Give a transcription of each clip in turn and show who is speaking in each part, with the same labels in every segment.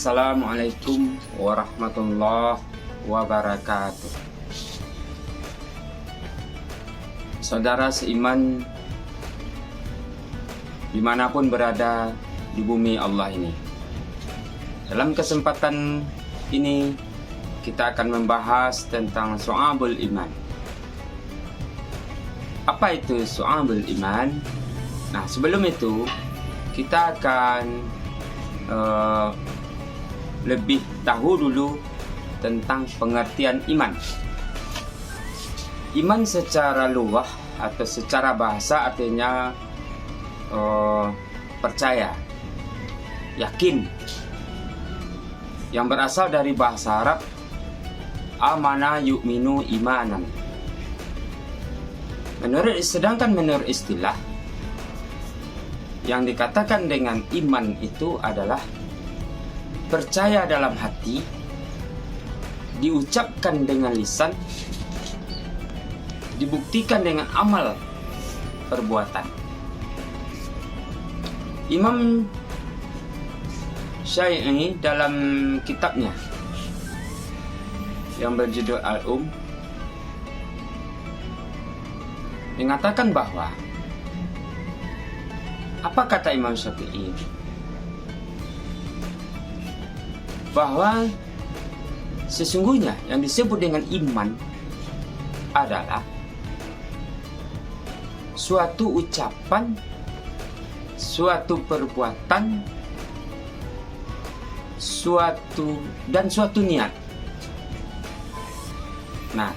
Speaker 1: Assalamualaikum warahmatullahi wabarakatuh. Saudara seiman dimanapun berada di bumi Allah ini, dalam kesempatan ini kita akan membahas tentang Syu'abul Iman. Apa itu Syu'abul Iman? Nah, sebelum itu kita akan lebih tahu dulu tentang pengertian iman. Iman secara lughah atau secara bahasa artinya percaya, yakin, yang berasal dari bahasa Arab amana yu'minu imanan. Sedangkan menurut istilah, yang dikatakan dengan iman itu adalah percaya dalam hati, diucapkan dengan lisan, dibuktikan dengan amal perbuatan. Imam Syafi'i dalam kitabnya yang berjudul Al-Um mengatakan bahwa, apa kata Imam Syafi'i? Bahwa sesungguhnya yang disebut dengan iman adalah suatu ucapan, suatu perbuatan, suatu niat. Nah,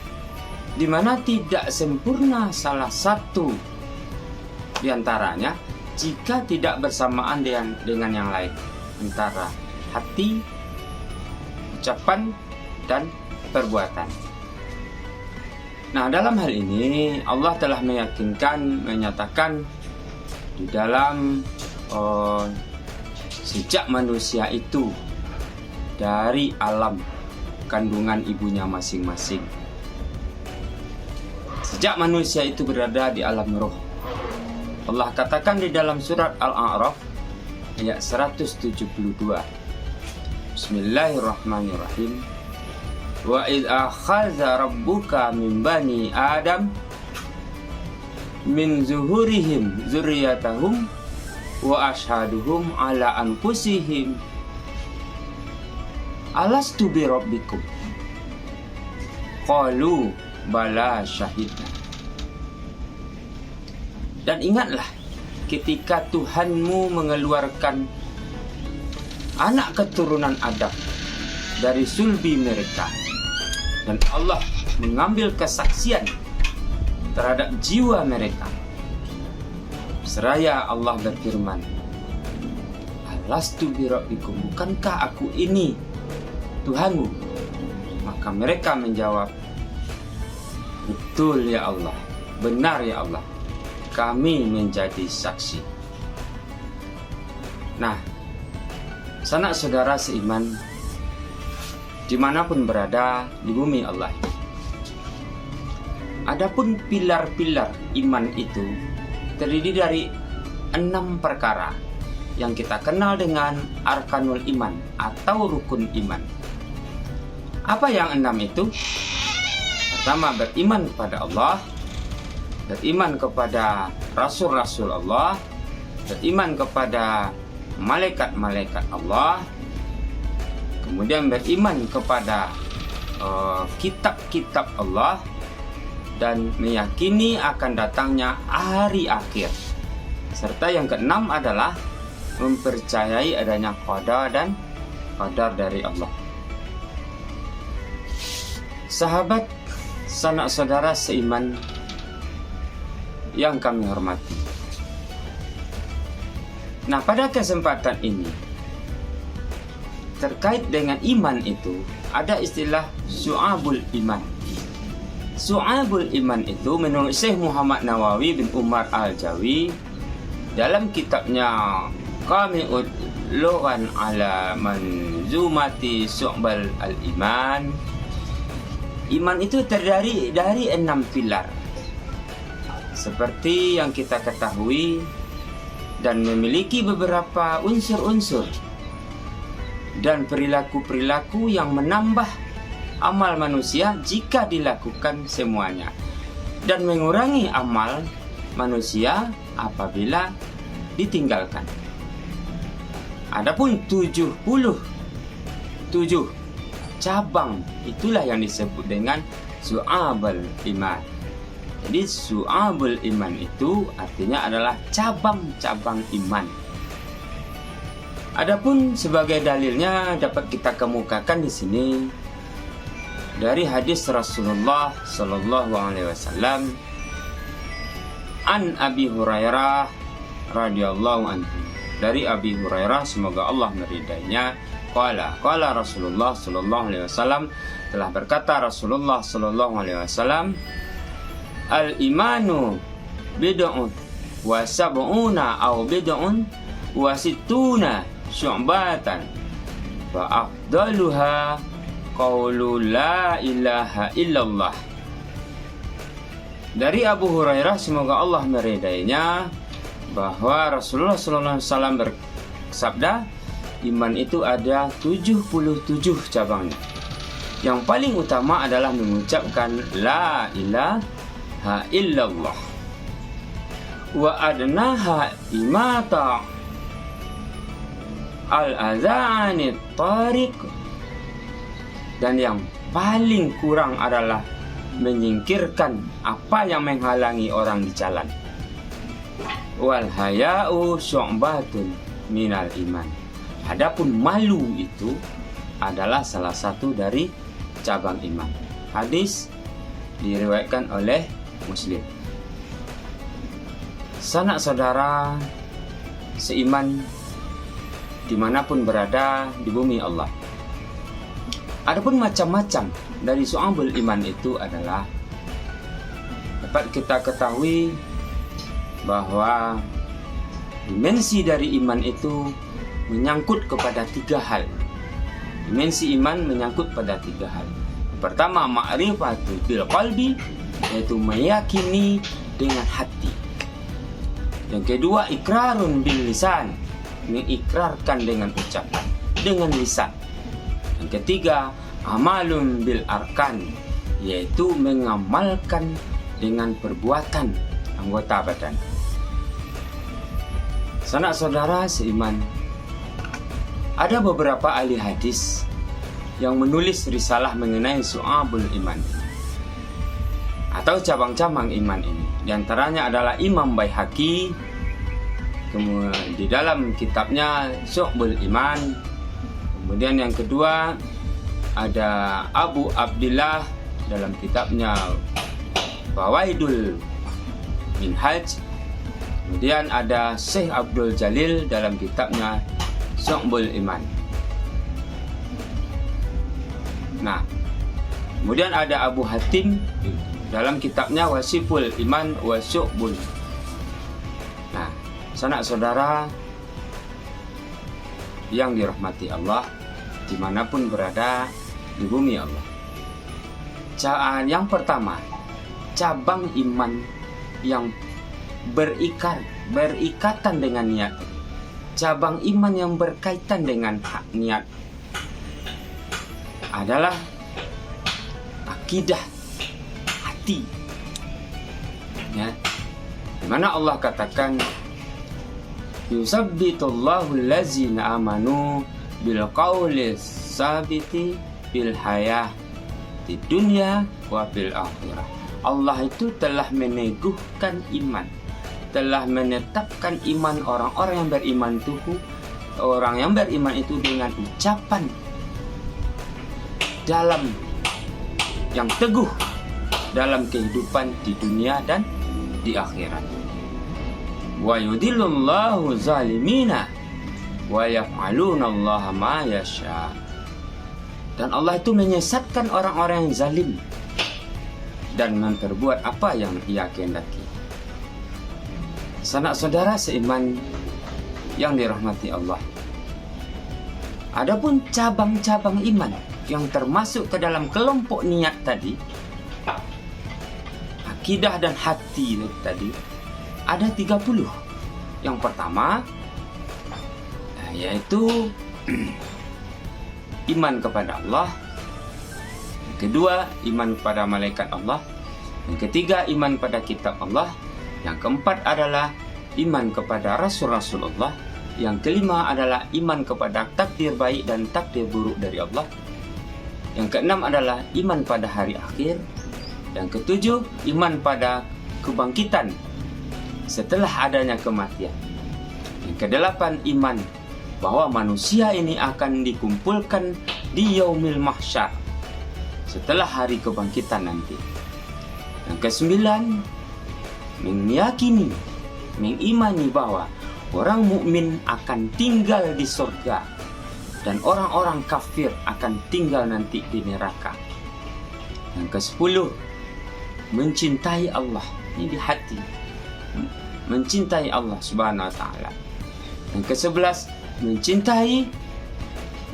Speaker 1: di mana tidak sempurna salah satu di antaranya jika tidak bersamaan dengan yang lain, antara hati, ucapan, dan perbuatan. Nah, dalam hal ini Allah telah menyatakan di dalam sejak manusia itu dari alam kandungan ibunya masing-masing. Sejak manusia itu berada di alam roh, Allah katakan di dalam surat Al-A'raf ayat 172. Bismillahirrahmanirrahim. Wa idh akhadha rabbuka min bani Adam min zuhurihim dzurriyyatahum wa ashhaduhum ala anfusihim alastu bi rabbikum qalu bala syahidna. Dan ingatlah ketika Tuhanmu mengeluarkan anak keturunan Adam dari sulbi mereka, dan Allah mengambil kesaksian terhadap jiwa mereka. Seraya Allah berfirman, Alastu bi rabbikum, bukankah aku ini Tuhanmu? Maka mereka menjawab, betul ya Allah, benar ya Allah, kami menjadi saksi. Nah, sanak saudara seiman dimanapun berada di bumi Allah, adapun pilar-pilar iman itu terdiri dari 6 perkara yang kita kenal dengan arkanul iman atau rukun iman. Apa yang 6 itu? Pertama, beriman kepada Allah, beriman kepada rasul-rasul Allah, beriman kepada malaikat-malaikat Allah, kemudian beriman kepada kitab-kitab Allah, dan meyakini akan datangnya hari akhir. Serta yang keenam adalah mempercayai adanya qada dan qadar dari Allah. Sahabat, sanak saudara seiman yang kami hormati. Nah, pada kesempatan ini terkait dengan iman itu ada istilah Syu'abul Iman. Syu'abul Iman itu menurut Syekh Muhammad Nawawi bin Umar Al-Jawi dalam kitabnya Qami'ul Lughan ala Manzumati Syu'abul Al-Iman, iman itu terdiri dari 6 pilar seperti yang kita ketahui, dan memiliki beberapa unsur-unsur dan perilaku-perilaku yang menambah amal manusia jika dilakukan semuanya, dan mengurangi amal manusia apabila ditinggalkan. Adapun 77 cabang itulah yang disebut dengan Syu'abul Iman. Jadi Syu'abul Iman itu artinya adalah cabang-cabang iman. Adapun sebagai dalilnya dapat kita kemukakan di sini dari hadis Rasulullah sallallahu alaihi wasallam an Abi Hurairah radhiyallahu anhu. Dari Abi Hurairah, semoga Allah meridainya, qala Rasulullah sallallahu alaihi wasallam, telah berkata Rasulullah sallallahu alaihi wasallam, al-imanu bid'un wa sab'una aw bid'un wa sittuna syu'batan fa afdaluha qaulu la ilaha illallah. Dari Abu Hurairah, semoga Allah meridainya, bahwa Rasulullah SAW bersabda, iman itu ada 77 cabangnya. Yang paling utama adalah mengucapkan la ilaha illallah. Wa adnaha imata al-azanit tariq, dan yang paling kurang adalah menyingkirkan apa yang menghalangi orang di jalan. Wal haya'u syu'batun minal iman. Adapun malu itu adalah salah satu dari cabang iman. Hadis diriwayatkan oleh Muslim. Sanak saudara seiman dimanapun berada di bumi Allah. Adapun macam-macam dari Syu'abul Iman itu adalah dapat kita ketahui bahwa dimensi dari iman itu menyangkut kepada 3 hal. Dimensi iman menyangkut pada 3 hal. Pertama, ma'rifatu bil qalbi, yaitu meyakini dengan hati. Yang kedua, ikrarun bil lisan, mengikrarkan dengan ucapan, dengan lisan. Yang ketiga, amalun bil arkan, yaitu mengamalkan dengan perbuatan anggota badan. Sanak saudara seiman, ada beberapa ahli hadis yang menulis risalah mengenai Syu'abul Iman atau cabang-cabang iman ini. Di antaranya adalah Imam Baihaqi di dalam kitabnya Syu'abul Iman. Kemudian yang kedua ada Abu Abdillah dalam kitabnya Fawaidul Minhaj. Kemudian ada Syekh Abdul Jalil dalam kitabnya Syu'abul Iman. Nah, kemudian ada Abu Hatim dalam kitabnya Wasiful Iman wa Syu'bul. Nah, sanak saudara yang dirahmati Allah dimanapun berada di bumi Allah. Yang pertama, cabang iman yang berikatan dengan niat. Cabang iman yang berkaitan dengan hak niat adalah akidah hati. Ya, di mana Allah katakan yusabbitullahu allazina amanu bil qawli sabiti bil hayah di dunia wa fil akhirah. Allah itu telah meneguhkan iman, telah menetapkan iman orang-orang yang beriman itu, orang yang beriman itu dengan ucapan dalam yang teguh dalam kehidupan di dunia dan di akhirat. Wa yudillullahu zalimina wa yaf'aluna Allah ma yasha. Dan Allah itu menyesatkan orang-orang yang zalim dan memperbuat apa yang ia kehendaki. Sanak saudara seiman yang dirahmati Allah, adapun cabang-cabang iman yang termasuk ke dalam kelompok niat tadi, akidah dan hati tadi, ada 30. Yang pertama yaitu iman kepada Allah. Yang kedua, iman kepada malaikat Allah. Yang ketiga, iman pada kitab Allah. Yang keempat adalah iman kepada Rasul-Rasul Allah. Yang kelima adalah iman kepada takdir baik dan takdir buruk dari Allah. Yang keenam adalah iman pada hari akhir. Yang ketujuh, iman pada kebangkitan setelah adanya kematian. Yang kedelapan, iman bahwa manusia ini akan dikumpulkan di yaumil mahsyar setelah hari kebangkitan nanti. Yang kesembilan, meyakini, mengimani bahwa orang mukmin akan tinggal di surga dan orang-orang kafir akan tinggal nanti di neraka. Yang kesepuluh, mencintai Allah. Ini di hati, mencintai Allah Subhanahu wa Ta'ala. Yang ke-11, mencintai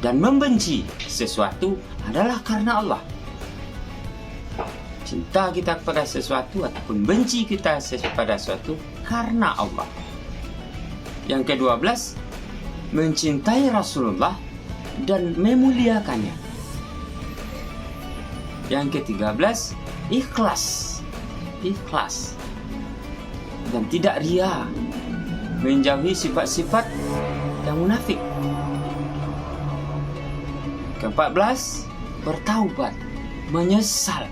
Speaker 1: dan membenci sesuatu adalah karena Allah. Cinta kita kepada sesuatu ataupun benci kita kepada sesuatu karena Allah. Yang ke-12, mencintai Rasulullah dan memuliakannya. Yang ke-13, ikhlas dan tidak ria, menjauhi sifat-sifat yang munafik. Ke-14, bertaubat, menyesal,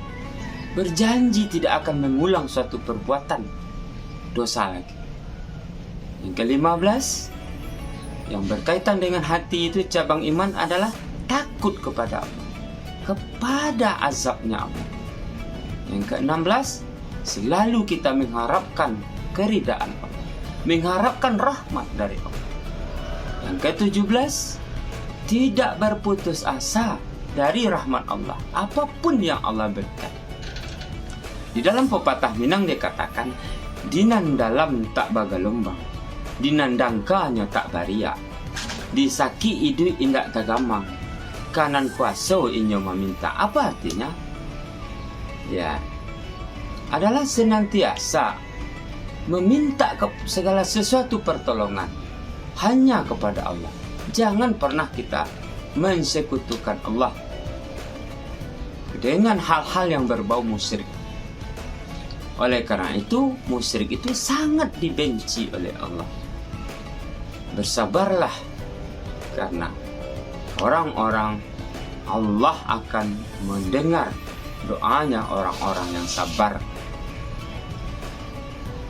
Speaker 1: berjanji tidak akan mengulang suatu perbuatan dosa lagi. Yang ke-15, yang berkaitan dengan hati itu cabang iman adalah takut kepada Allah, kepada azabnya Allah. Yang ke-16, selalu kita mengharapkan keridaan Allah, mengharapkan rahmat dari Allah. Yang ke-17, tidak berputus asa dari rahmat Allah, apapun yang Allah berikan. Di dalam pepatah Minang dikatakan, dinan dalam tak bagalombang, dinan dangkanya tak baria, disaki idu indak tagamang, kanan kuaso inyo meminta. Apa artinya? Ya, adalah senantiasa meminta segala sesuatu pertolongan hanya kepada Allah. Jangan pernah kita mensekutukan Allah dengan hal-hal yang berbau musyrik. Oleh karena itu, musyrik itu sangat dibenci oleh Allah. Bersabarlah, karena orang-orang Allah akan mendengar doanya orang-orang yang sabar.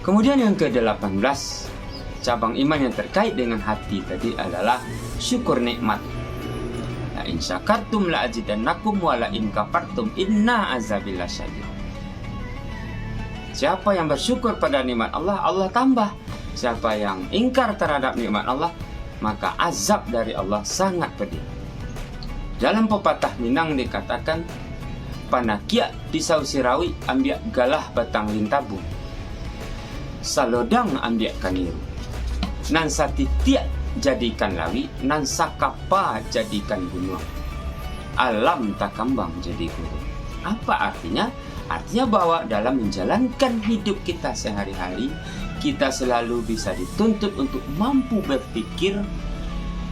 Speaker 1: Kemudian yang ke-18, cabang iman yang terkait dengan hati tadi adalah syukur nikmat. La in syakartum la azidannakum wa la in kafartum inna azabi lasyadid. Siapa yang bersyukur pada nikmat Allah, Allah tambah. Siapa yang ingkar terhadap nikmat Allah, maka azab dari Allah sangat pedih. Dalam pepatah Minang dikatakan, panakia pisau sirawi ambiak galah batang lintabu, salodang ambiak kaniru, nan satitiak jadikan lawi, nan sakapa jadikan gunung, alam takambang jadi guru. Apa artinya? Artinya bahwa dalam menjalankan hidup kita sehari-hari, kita selalu bisa dituntut untuk mampu berpikir,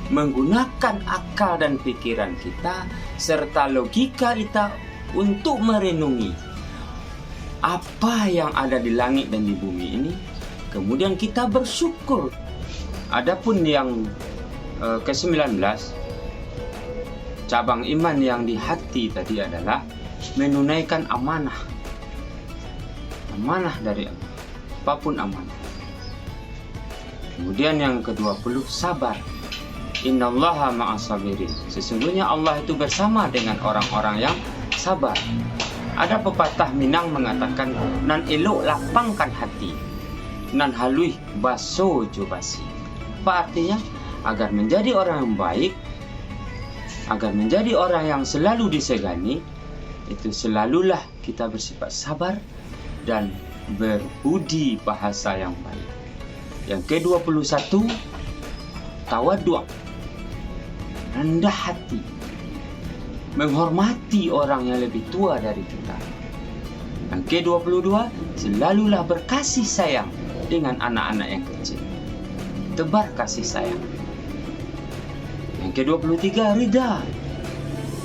Speaker 1: menggunakan akal dan pikiran kita serta logika kita untuk merenungi apa yang ada di langit dan di bumi ini. Kemudian kita bersyukur. Adapun yang ke-19, cabang iman yang di hati tadi adalah menunaikan amanah dari Allah, apapun amanah. Kemudian yang ke-20, sabar. Innallaha ma'as sabirin. Sesungguhnya Allah itu bersama dengan orang-orang yang sabar. Ada pepatah Minang mengatakan, nan elok lapangkan hati, nan halui baso jobasi. Apa artinya? Agar menjadi orang yang baik, agar menjadi orang yang selalu disegani, itu selalulah kita bersifat sabar dan berbudi bahasa yang baik. Yang ke-21, tawadhu', rendah hati, menghormati orang yang lebih tua dari kita. Yang ke-22, selalulah berkasih sayang dengan anak-anak yang kecil, tebar kasih sayang. Yang ke-23, ridha,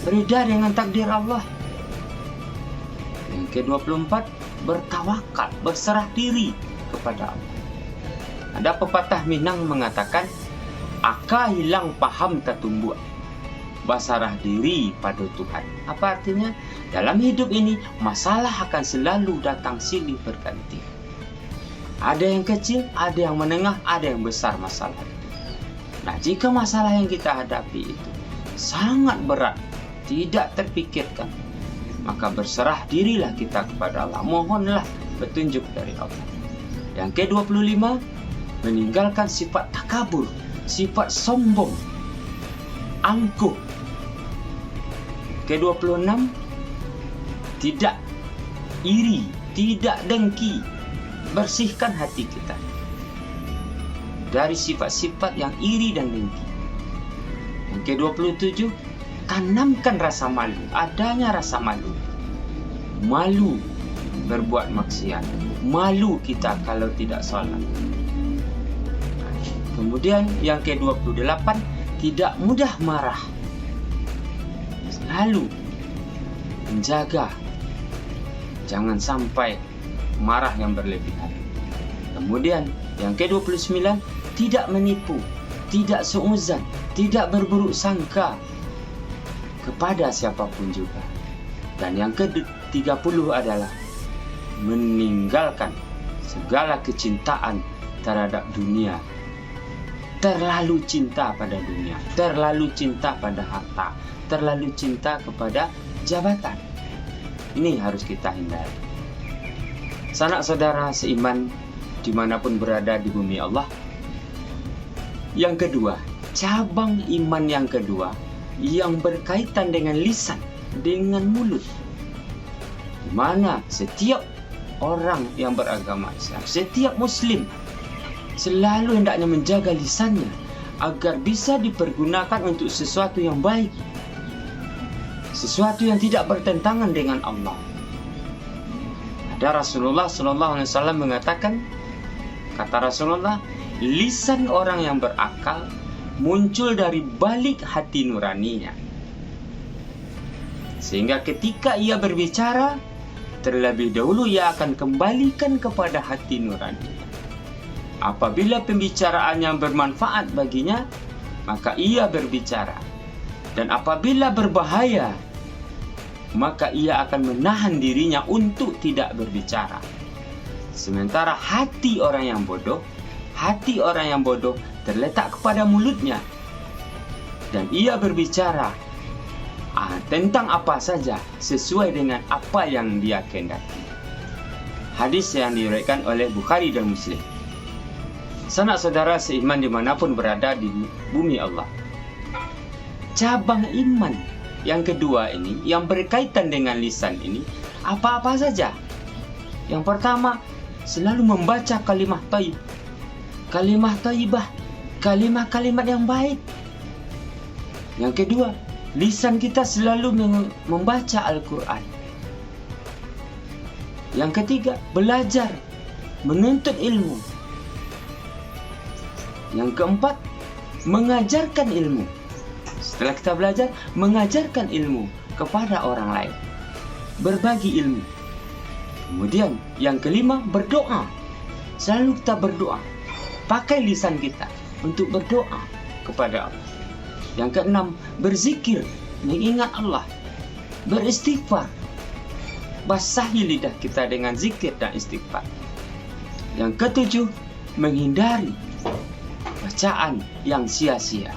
Speaker 1: reda dengan takdir Allah. Yang ke-24, bertawakal, berserah diri kepada Allah. Ada pepatah Minang mengatakan, aka hilang paham tertumbuh, berserah diri pada Tuhan. Apa artinya? Dalam hidup ini, masalah akan selalu datang silih berganti. Ada yang kecil, ada yang menengah, ada yang besar masalah. Nah, jika masalah yang kita hadapi itu sangat berat, tidak terpikirkan, maka berserah dirilah kita kepada Allah. Mohonlah petunjuk dari Allah. Yang ke-25, meninggalkan sifat takabur, sifat sombong, angkuh. Ke-26, tidak iri, tidak dengki. Bersihkan hati kita dari sifat-sifat yang iri dan dengki. Yang ke-27, tanamkan rasa malu, adanya rasa malu. Malu berbuat maksiat, malu kita kalau tidak salat. Kemudian yang ke-28, tidak mudah marah. Selalu menjaga jangan sampai marah yang berlebihan. Kemudian yang ke-29, tidak menipu, tidak suuzan, tidak berburuk sangka kepada siapapun juga. Dan yang ke-30 adalah meninggalkan segala kecintaan terhadap dunia. Terlalu cinta pada dunia, terlalu cinta pada harta, terlalu cinta kepada jabatan. Ini harus kita hindari. Sanak saudara seiman dimanapun berada di bumi Allah. Yang kedua, cabang iman yang kedua yang berkaitan dengan lisan, dengan mulut. Di mana setiap orang yang beragama Islam, setiap muslim selalu hendaknya menjaga lisannya agar bisa dipergunakan untuk sesuatu yang baik, sesuatu yang tidak bertentangan dengan Allah. Ada Rasulullah SAW mengatakan, kata Rasulullah, lisan orang yang berakal muncul dari balik hati nuraninya, sehingga ketika ia berbicara, terlebih dahulu ia akan kembalikan kepada hati nuraninya. Apabila pembicaraannya bermanfaat baginya, maka ia berbicara. Dan apabila berbahaya, maka ia akan menahan dirinya untuk tidak berbicara. Sementara hati orang yang bodoh terletak kepada mulutnya. Dan ia berbicara tentang apa saja sesuai dengan apa yang dia kehendaki. Hadis yang diriwayatkan oleh Bukhari dan Muslim. Sanak saudara seiman dimanapun berada di bumi Allah. Cabang iman yang kedua ini, yang berkaitan dengan lisan ini, apa-apa saja. Yang pertama, selalu membaca kalimah thayyib, kalimah thayyibah, kalimat-kalimat yang baik. Yang kedua, lisan kita selalu membaca Al-Quran. Yang ketiga, belajar, menuntut ilmu. Yang keempat, mengajarkan ilmu. Setelah kita belajar, mengajarkan ilmu kepada orang lain, berbagi ilmu. Kemudian yang kelima, berdoa. Selalu kita berdoa, pakai lisan kita untuk berdoa kepada Allah. Yang keenam, berzikir, mengingat Allah, beristighfar, basahi lidah kita dengan zikir dan istighfar. Yang ketujuh, menghindari bacaan yang sia-sia,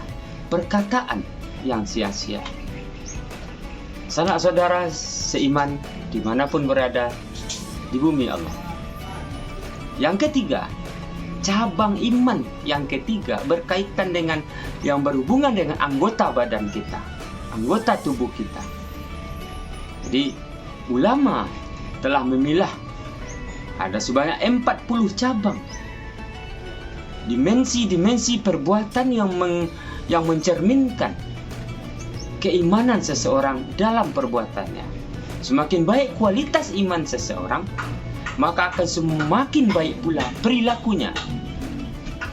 Speaker 1: perkataan yang sia-sia. Sanak saudara seiman dimanapun berada di bumi Allah. Yang ketiga, cabang iman yang ketiga berkaitan dengan yang berhubungan dengan anggota badan kita, anggota tubuh kita. Jadi ulama telah memilah ada sebanyak 40 cabang, dimensi-dimensi perbuatan yang mencerminkan keimanan seseorang dalam perbuatannya. Semakin baik kualitas iman seseorang, maka akan semakin baik pula perilakunya,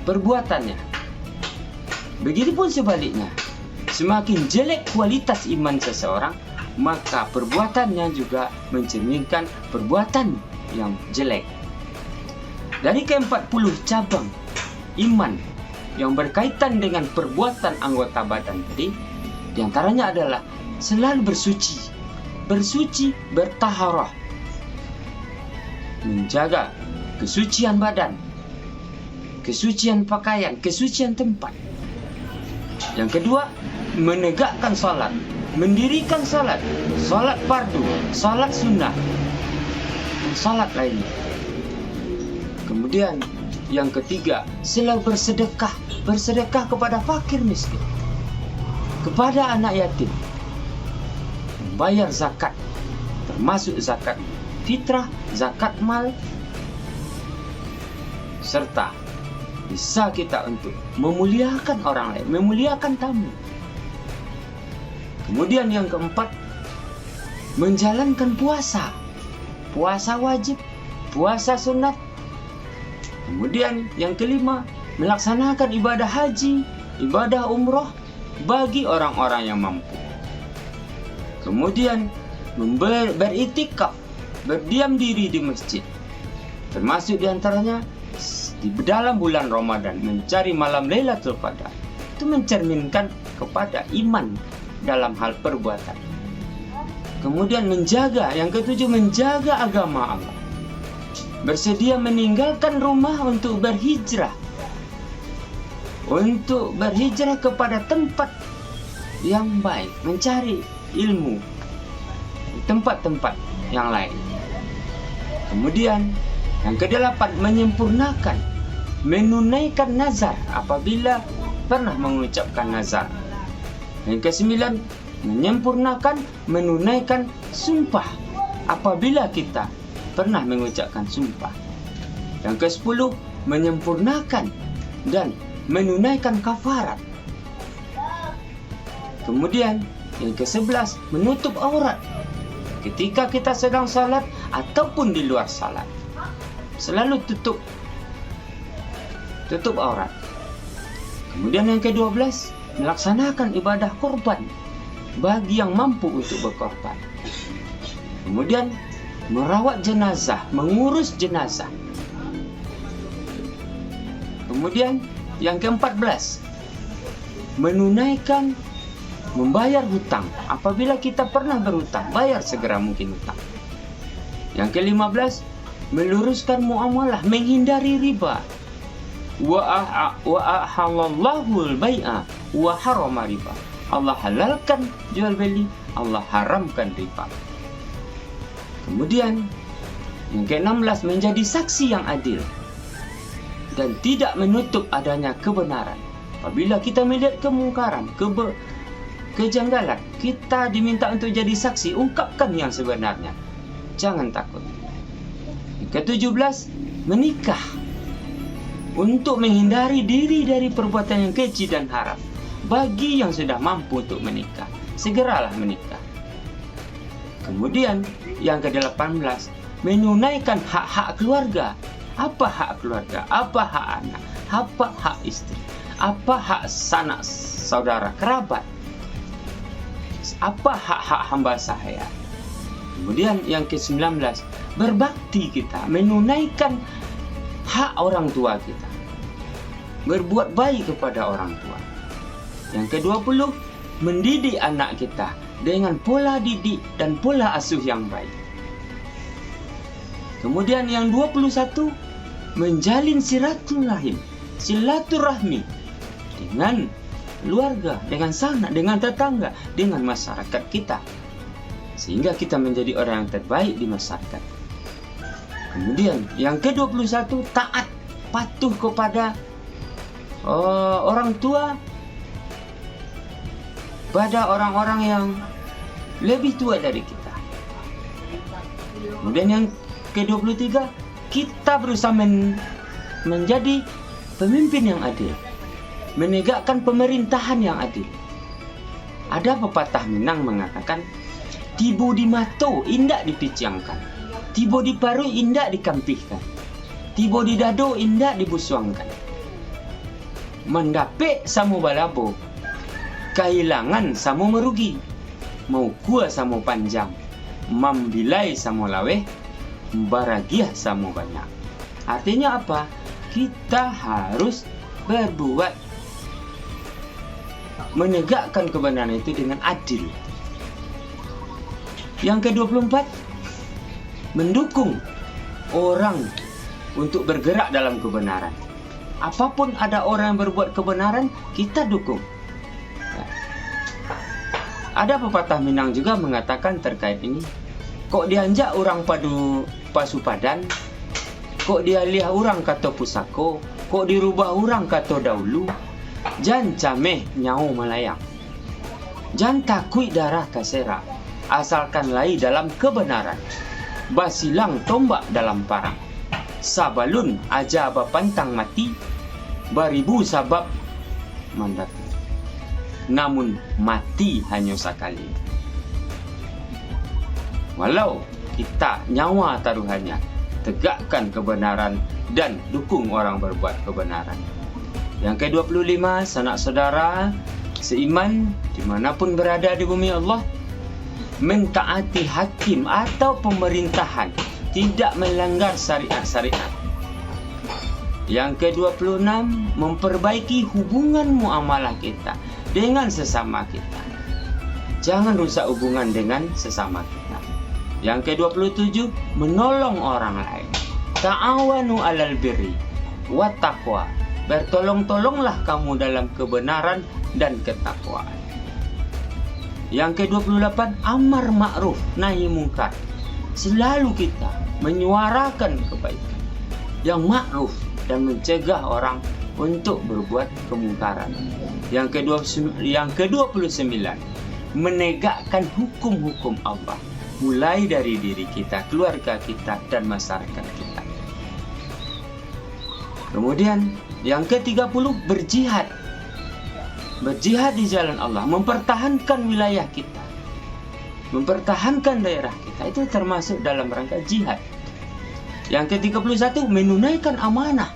Speaker 1: perbuatannya. Begitupun sebaliknya, semakin jelek kualitas iman seseorang, maka perbuatannya juga mencerminkan perbuatan yang jelek. Dari ke-40 cabang iman yang berkaitan dengan perbuatan anggota badan tadi, diantaranya adalah selalu bersuci, bertaharah, menjaga kesucian badan, kesucian pakaian, kesucian tempat. Yang kedua, menegakkan salat, mendirikan salat fardu, salat sunnah, dan salat lainnya. Kemudian yang ketiga, selalu bersedekah kepada fakir miskin, kepada anak yatim, membayar zakat, termasuk zakat fitrah, zakat mal, serta bisa kita untuk memuliakan orang lain, memuliakan tamu. Kemudian yang keempat, menjalankan puasa wajib, puasa sunat. Kemudian yang kelima, melaksanakan ibadah haji, ibadah umroh bagi orang-orang yang mampu. Kemudian beriktikaf, berdiam diri di masjid, termasuk diantaranya di dalam bulan Ramadan mencari malam Lailatul Qadar. Itu mencerminkan kepada iman dalam hal perbuatan. Kemudian yang ketujuh, menjaga agama Allah, bersedia meninggalkan rumah untuk berhijrah kepada tempat yang baik, mencari ilmu di tempat-tempat yang lain. Kemudian yang kedelapan, menunaikan nazar apabila pernah mengucapkan nazar. Yang kesembilan, menunaikan sumpah apabila kita pernah mengucapkan sumpah. Yang ke-10, menyempurnakan dan menunaikan kafarat. Kemudian yang ke-11, menutup aurat ketika kita sedang salat ataupun di luar salat. Selalu tutup aurat. Kemudian yang ke-12, melaksanakan ibadah korban bagi yang mampu untuk berkorban. Kemudian merawat jenazah, mengurus jenazah. Kemudian yang ke-14, membayar hutang. Apabila kita pernah berhutang, bayar segera mungkin hutang. Yang ke-15, meluruskan muamalah, menghindari riba. Wa ahallallahu al-bai'a wa harama riba. Allah halalkan jual beli, Allah haramkan riba. Kemudian yang ke-16, menjadi saksi yang adil dan tidak menutup adanya kebenaran. Apabila kita melihat kemungkaran, kejanggalan, kita diminta untuk jadi saksi, ungkapkan yang sebenarnya. Jangan takut. Yang ke-17, menikah untuk menghindari diri dari perbuatan yang keji dan haram. Bagi yang sudah mampu untuk menikah, segeralah menikah. Kemudian yang ke-18, menunaikan hak-hak keluarga. Apa hak keluarga? Apa hak anak? Apa hak istri? Apa hak sanak saudara kerabat? Apa hak-hak hamba sahaya? Kemudian yang ke-19, berbakti kita, menunaikan hak orang tua kita, berbuat baik kepada orang tua. Yang ke-20, mendidik anak kita dengan pola didik dan pola asuh yang baik. Kemudian yang 21, menjalin silaturahmi dengan keluarga, dengan sanak, dengan tetangga, dengan masyarakat kita, sehingga kita menjadi orang yang terbaik di masyarakat. Kemudian yang ke-21, taat, patuh kepada orang tua, pada orang-orang yang lebih tua dari kita. Kemudian yang ke-23, kita berusaha menjadi pemimpin yang adil, menegakkan pemerintahan yang adil. Ada pepatah Minang mengatakan, tibo di mato indak dipicangkan, tibo di paru indak dikampihkan, tibo di dado indak dibusuangkan, mendapik samu balabo, Kehilangan samo merugi, mau kuah samo panjang, mambilai samo laweh, baragiah samo banyak. Artinya apa? Kita harus berbuat, menegakkan kebenaran itu dengan adil. Yang ke-24, mendukung orang untuk bergerak dalam kebenaran. Apapun ada orang yang berbuat kebenaran, kita dukung. Ada pepatah Minang juga mengatakan terkait ini. Kok dianjak orang padu pasu padan, kok dialih orang kata pusako, kok dirubah orang kata dahulu. Jan cameh nyau melayang, jan takui darah kasera, asalkan lai dalam kebenaran. Basilang tombak dalam parang, sabalun aja bapantang mati, baribu sabab mandati, namun mati hanya sekali. Walau kita nyawa taruhannya, tegakkan kebenaran dan dukung orang berbuat kebenaran. Yang ke-25, sanak saudara seiman dimanapun berada di bumi Allah, mentaati hakim atau pemerintahan, tidak melanggar syariat-syariat. Yang ke-26, memperbaiki hubungan muamalah kita dengan sesama kita. Jangan rusak hubungan dengan sesama kita. Yang ke-27, menolong orang lain. Ta'awanu 'alal birri wat taqwa. Bertolong-tolonglah kamu dalam kebenaran dan ketakwaan. Yang ke-28, amar ma'ruf nahi mungkar. Selalu kita menyuarakan kebaikan yang ma'ruf dan mencegah orang untuk berbuat kemungkaran. Yang ke-29, menegakkan hukum-hukum Allah, mulai dari diri kita, keluarga kita, dan masyarakat kita. Kemudian yang ke-30, berjihad. Berjihad di jalan Allah, mempertahankan wilayah kita, mempertahankan daerah kita, itu termasuk dalam rangka jihad. Yang ke-31, menunaikan amanah,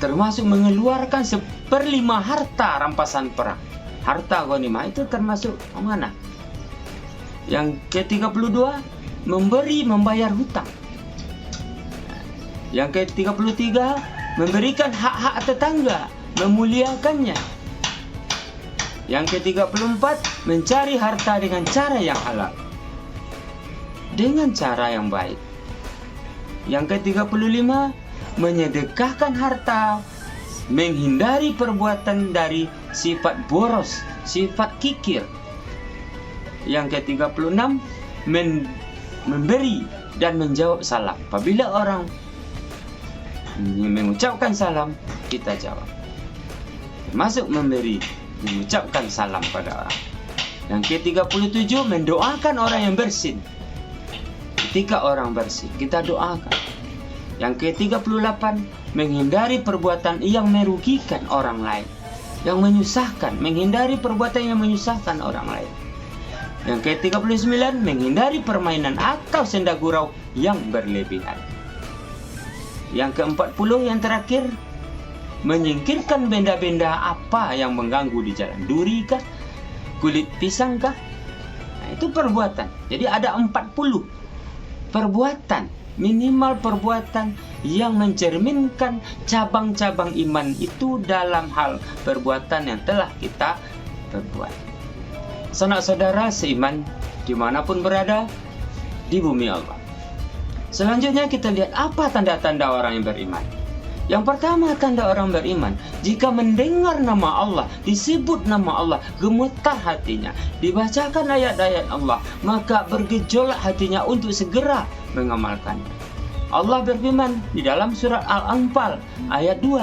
Speaker 1: termasuk mengeluarkan 1/5 harta rampasan perang. Harta ghanimah itu termasuk amanah. Yang ke-32, membayar hutang. Yang ke-33, memberikan hak-hak tetangga, memuliakannya. Yang ke-34, mencari harta dengan cara yang halal, dengan cara yang baik. Yang ke-35, menyedekahkan harta, menghindari perbuatan dari sifat boros, sifat kikir. Yang ke-36, memberi dan menjawab salam. Apabila orang mengucapkan salam, kita jawab. Termasuk memberi, mengucapkan salam pada orang. Yang ke-37, mendoakan orang yang bersin. Ketika orang bersin, kita doakan. Yang ke-38, menghindari perbuatan yang merugikan orang lain, yang menyusahkan, menghindari perbuatan yang menyusahkan orang lain. Yang ke-39, menghindari permainan atau senda gurau yang berlebihan. Yang ke-40, yang terakhir, menyingkirkan benda-benda apa yang mengganggu di jalan. Duri kah? Kulit pisang kah? Nah, itu perbuatan. Jadi ada 40 perbuatan, minimal perbuatan yang mencerminkan cabang-cabang iman itu dalam hal perbuatan yang telah kita perbuat. Sanak saudara seiman dimanapun berada di bumi Allah. Selanjutnya kita lihat apa tanda-tanda orang yang beriman. Yang pertama, tanda orang beriman, jika mendengar nama Allah, disebut nama Allah, gemetar hatinya, dibacakan ayat-ayat Allah, maka bergejolak hatinya untuk segera mengamalkannya. Allah berfirman di dalam surat Al-Anfal ayat 2.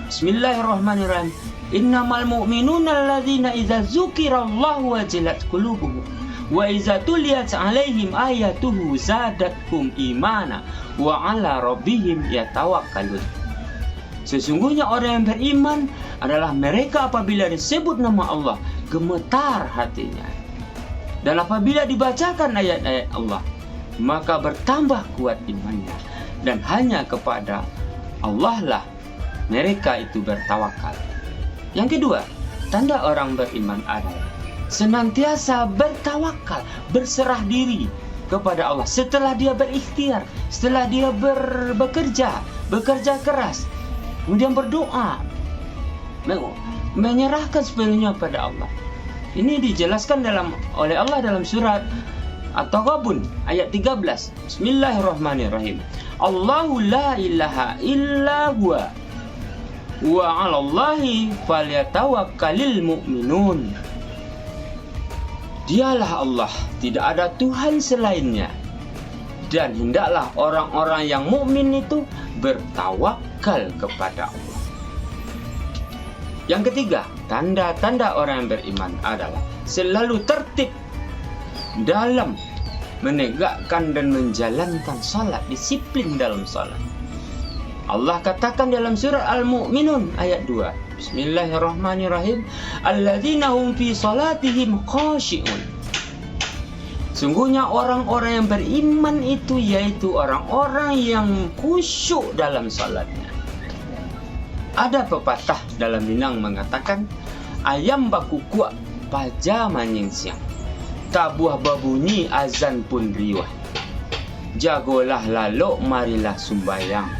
Speaker 1: Bismillahirrahmanirrahim. Innamal mu'minuna alladzina idza dzukirallahu wajilat qulubuhum wa idza tuliyat 'alaihim ayatuhu zadatkum imana wa 'ala rabbihim yatawakkalun. Sesungguhnya orang yang beriman adalah mereka apabila disebut nama Allah, gemetar hatinya. Dan apabila dibacakan ayat-ayat Allah, maka bertambah kuat imannya. Dan hanya kepada Allah lah mereka itu bertawakal. Yang kedua, tanda orang beriman adalah senantiasa bertawakal, berserah diri kepada Allah setelah dia berikhtiar, setelah dia bekerja keras, kemudian berdoa, menyerahkan sepenuhnya pada Allah. Ini dijelaskan oleh Allah dalam surat At-Taghabun ayat 13. Bismillahirrahmanirrahim. Allahu la ilaha illa huwa wa 'alallahi falyatawakkalul mu'minun. Dialah Allah, tidak ada Tuhan selainnya. Dan hendaklah orang-orang yang mukmin itu bertawakal kepada Allah. Yang ketiga, tanda-tanda orang yang beriman adalah selalu tertib dalam menegakkan dan menjalankan salat, disiplin dalam salat. Allah katakan dalam surah Al-Mu'minun ayat 2. Bismillahirrahmanirrahim. Alladzina hum fi salatihim khashi'un. Sungguhnya orang-orang yang beriman itu yaitu orang-orang yang khusyuk dalam salatnya. Ada pepatah dalam Minang mengatakan, ayam baku kuak paja manying siang, tabuah babunyi azan pun riwah. Jagolah lalu marilah sumbayang,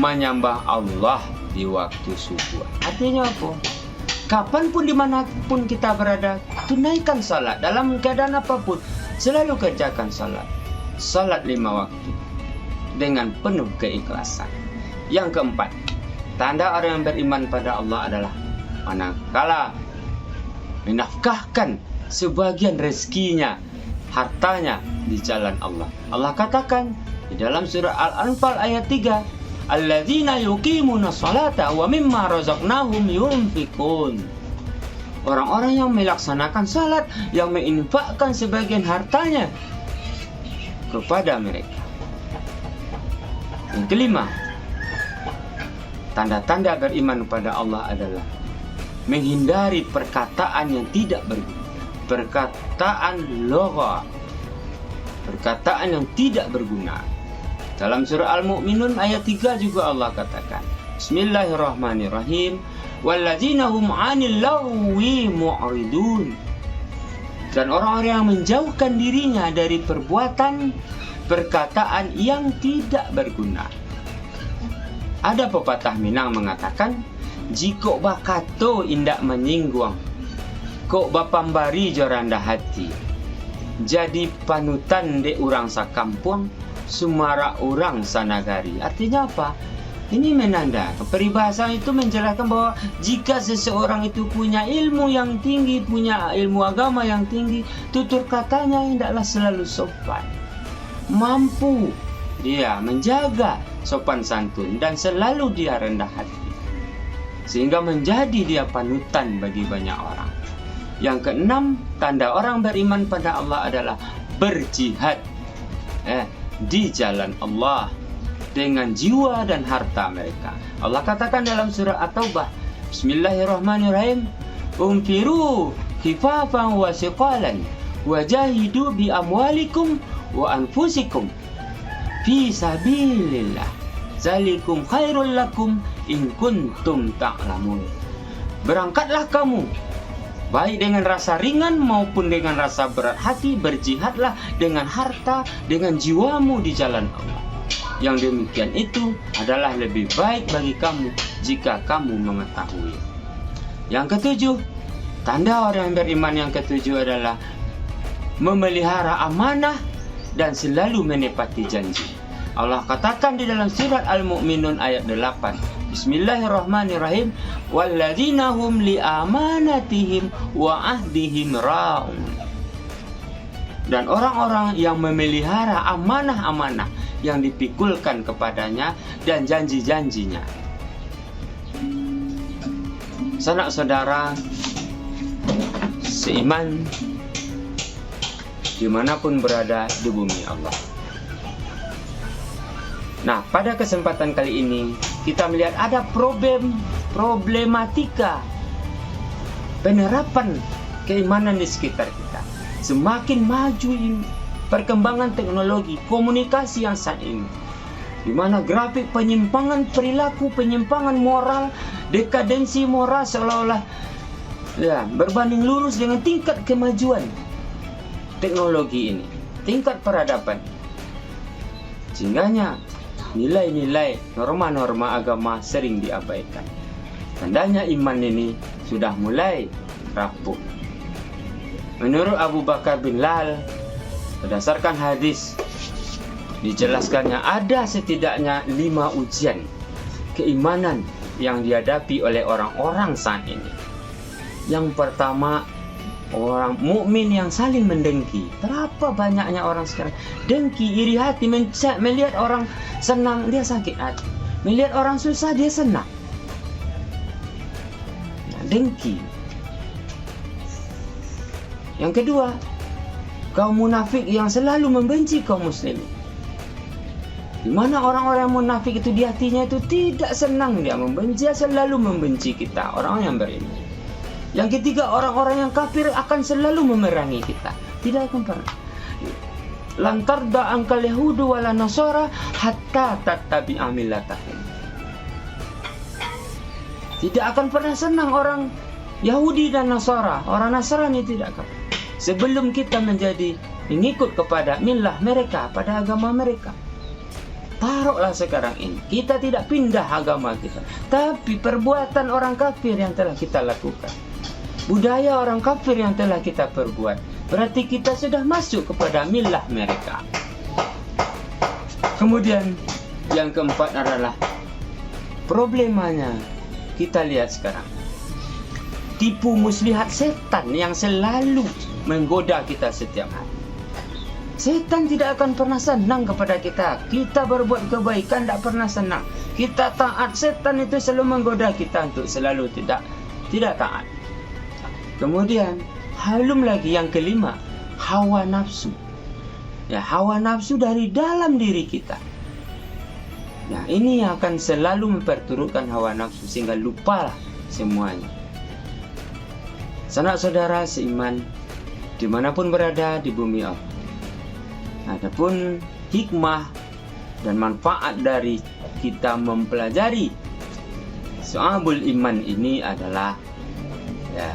Speaker 1: menyembah Allah di waktu subuh. Artinya apa? Kapanpun dimanapun kita berada, tunaikan salat dalam keadaan apapun. Selalu kerjakan salat 5 waktu dengan penuh keikhlasan. Yang keempat, tanda orang yang beriman pada Allah adalah manakala menafkahkan sebagian rezekinya, hartanya di jalan Allah. Allah katakan di dalam surah Al-Anfal ayat 3, alladzina yuqimuna sholata wa mimma razaqnahum yunfiqun. Orang-orang yang melaksanakan salat, yang menginfakkan sebagian hartanya kepada mereka. Yang kelima, tanda-tanda beriman pada Allah adalah menghindari perkataan yang tidak berguna, perkataan logha, perkataan yang tidak berguna. Dalam surah Al-Mu'minun ayat 3 juga Allah katakan, Bismillahirrahmanirrahim, walladzina hum 'anil lagwi mu'ridun. Dan orang-orang yang menjauhkan dirinya dari perkataan yang tidak berguna. Ada pepatah Minang mengatakan, jika bakato indak menyinggung, kok bapambari joranda hati. Jadi panutan de orang sakampung, sumara orang sanagari. Artinya apa? Ini menanda, peribahasa itu menjelaskan bahwa jika seseorang itu punya ilmu yang tinggi, punya ilmu agama yang tinggi, tutur katanya hendaklah selalu sopan. Mampu dia menjaga sopan santun dan selalu dia rendah hati, sehingga menjadi dia panutan bagi banyak orang. Yang keenam, tanda orang beriman pada Allah adalah berjihad di jalan Allah dengan jiwa dan harta mereka. Allah katakan dalam surah At-Taubah, Bismillahirrahmanirrahim, unfiru khifafan wa siqalan wajahidu bi amwalikum wa anfusikum fi sabilillah zalikum khairul lakum in kuntum ta'lamun. Berangkatlah kamu baik dengan rasa ringan maupun dengan rasa berat hati, berjihadlah dengan harta, dengan jiwamu di jalan Allah. Yang demikian itu adalah lebih baik bagi kamu jika kamu mengetahui. Yang ketujuh, tanda orang yang beriman yang ketujuh adalah memelihara amanah dan selalu menepati janji. Allah katakan di dalam surat Al-Mu'minun ayat 8, Bismillahirrahmanirrahim, walladzina hum li amanatihim wa ahdihim ra'un. Dan orang-orang yang memelihara amanah-amanah yang dipikulkan kepadanya dan janji-janjinya. Sanak saudara seiman dimanapun berada di bumi Allah. Nah, pada kesempatan kali ini kita melihat ada problematika penerapan keimanan di sekitar kita. Semakin maju perkembangan teknologi komunikasi yang saat ini, di mana grafik penyimpangan perilaku, penyimpangan moral, dekadensi moral seolah-olah Ya, berbanding lurus dengan tingkat kemajuan teknologi ini, tingkat peradaban. Sehingganya nilai-nilai norma-norma agama sering diabaikan. Tandanya iman ini sudah mulai rapuh. Menurut Abu Bakar bin Lal, berdasarkan hadis, dijelaskannya ada setidaknya 5 ujian keimanan yang dihadapi oleh orang-orang saat ini. Yang pertama, orang mukmin yang saling mendengki. Berapa banyaknya orang sekarang dengki, iri hati, melihat orang senang dia sakit hati, melihat orang susah dia senang. Nah, dengki. Yang kedua, kaum munafik yang selalu membenci kaum muslimin. Di mana orang-orang munafik itu di hatinya itu tidak senang, dia membenci, selalu membenci kita, orang yang beriman. Yang ketiga, orang-orang yang kafir akan selalu memerangi kita, tidak akan pernah. Lan tarda angkal yahudu wala nasara hatta tattabi'a millatahum. Tidak akan pernah senang orang Yahudi dan Nasara, orang Nasrani tidak akan. Sebelum kita menjadi mengikut kepada millah mereka, pada agama mereka. Taruhlah sekarang ini kita tidak pindah agama kita, tapi perbuatan orang kafir yang telah kita lakukan, budaya orang kafir yang telah kita perbuat, berarti kita sudah masuk kepada millah mereka. Kemudian yang keempat adalah problemanya, kita lihat sekarang, tipu muslihat setan yang selalu menggoda kita setiap hari. Setan tidak akan pernah senang kepada kita. Kita berbuat kebaikan tidak pernah senang. Kita taat, setan itu selalu menggoda kita untuk selalu tidak taat. Kemudian halum lagi yang kelima, hawa nafsu. Ya, hawa nafsu dari dalam diri kita. Nah, ini yang akan selalu memperturutkan hawa nafsu sehingga lupalah semuanya. Sanak saudara seiman, dimanapun berada di bumi Allah, adapun hikmah dan manfaat dari kita mempelajari Syu'abul Iman ini adalah, ya,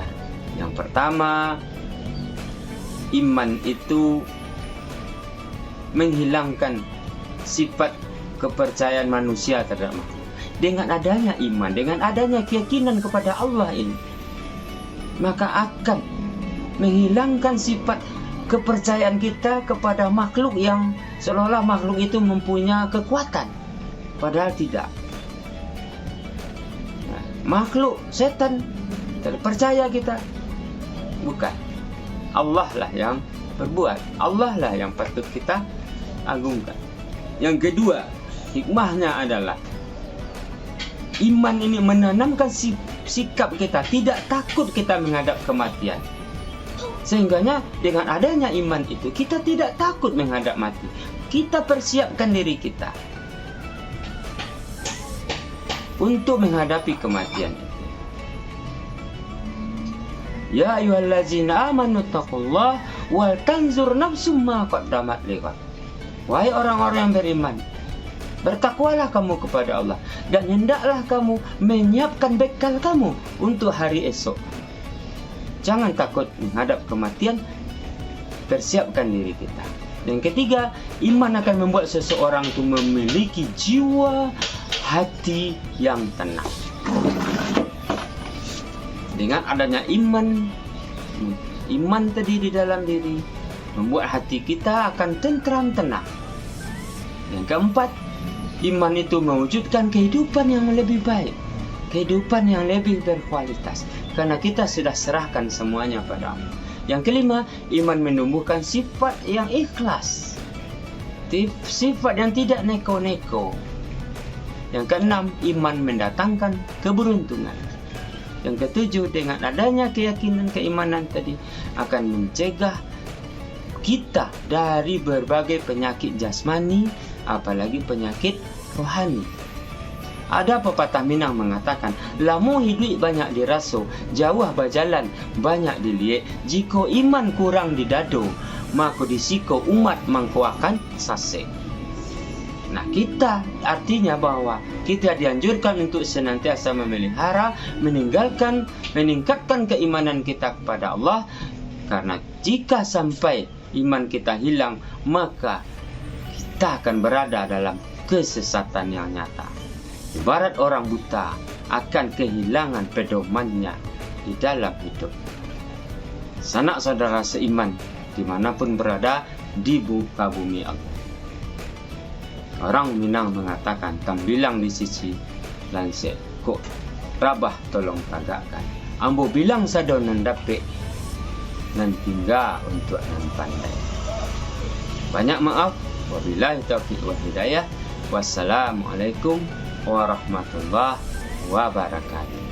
Speaker 1: yang pertama, iman itu menghilangkan sifat kepercayaan manusia terhadap makhluk. Dengan adanya iman, dengan adanya keyakinan kepada Allah ini, maka akan menghilangkan sifat kepercayaan kita kepada makhluk yang seolah-olah makhluk itu mempunyai kekuatan, padahal tidak. Nah, makhluk setan terpercaya kita, bukan. Allah lah yang berbuat, Allah lah yang patut kita agungkan. Yang kedua, hikmahnya adalah iman ini menanamkan sikap kita tidak takut kita menghadap kematian. Sehingganya dengan adanya iman itu kita tidak takut menghadap mati. Kita persiapkan diri kita untuk menghadapi kematian itu. Ya ayyuhallazina amanu taqullah wal tanzur nafsum ma qaddamat lighad. Wahai orang-orang yang beriman, bertakwalah kamu kepada Allah dan hendaklah kamu menyiapkan bekal kamu untuk hari esok. Jangan takut menghadap kematian, persiapkan diri kita. Yang ketiga, iman akan membuat seseorang itu memiliki jiwa hati yang tenang. Dengan adanya iman tadi di dalam diri, membuat hati kita akan tentram tenang. Yang keempat, iman itu mewujudkan kehidupan yang lebih baik, kehidupan yang lebih berkualitas, karena kita sudah serahkan semuanya pada Allah. Yang kelima, iman menumbuhkan sifat yang ikhlas, sifat yang tidak neko-neko. Yang keenam, iman mendatangkan keberuntungan. Yang ketujuh, dengan adanya keyakinan keimanan tadi akan mencegah kita dari berbagai penyakit jasmani, apalagi penyakit rohani. Ada pepatah Minang mengatakan, lamu hidup banyak diraso, jauh berjalan banyak dilihat. Jika iman kurang di dado, maka disiko umat mangko akan sasek. Nah, kita artinya bahwa kita dianjurkan untuk senantiasa memelihara, meningkatkan keimanan kita kepada Allah. Karena jika sampai iman kita hilang, maka kita akan berada dalam kesesatan yang nyata. Ibarat orang buta akan kehilangan pedomannya di dalam hidup. Sanak saudara seiman dimanapun berada di muka bumi Allah. Orang Minang mengatakan tambilang di sisi lansek kok rabah tolong tagakkan. Ambo bilang sado nan dapik nan tinggal untuk nan pandai. Banyak maaf. Wabillahi taufiq wal hidayah. Wassalamualaikum warahmatullahi wabarakatuh.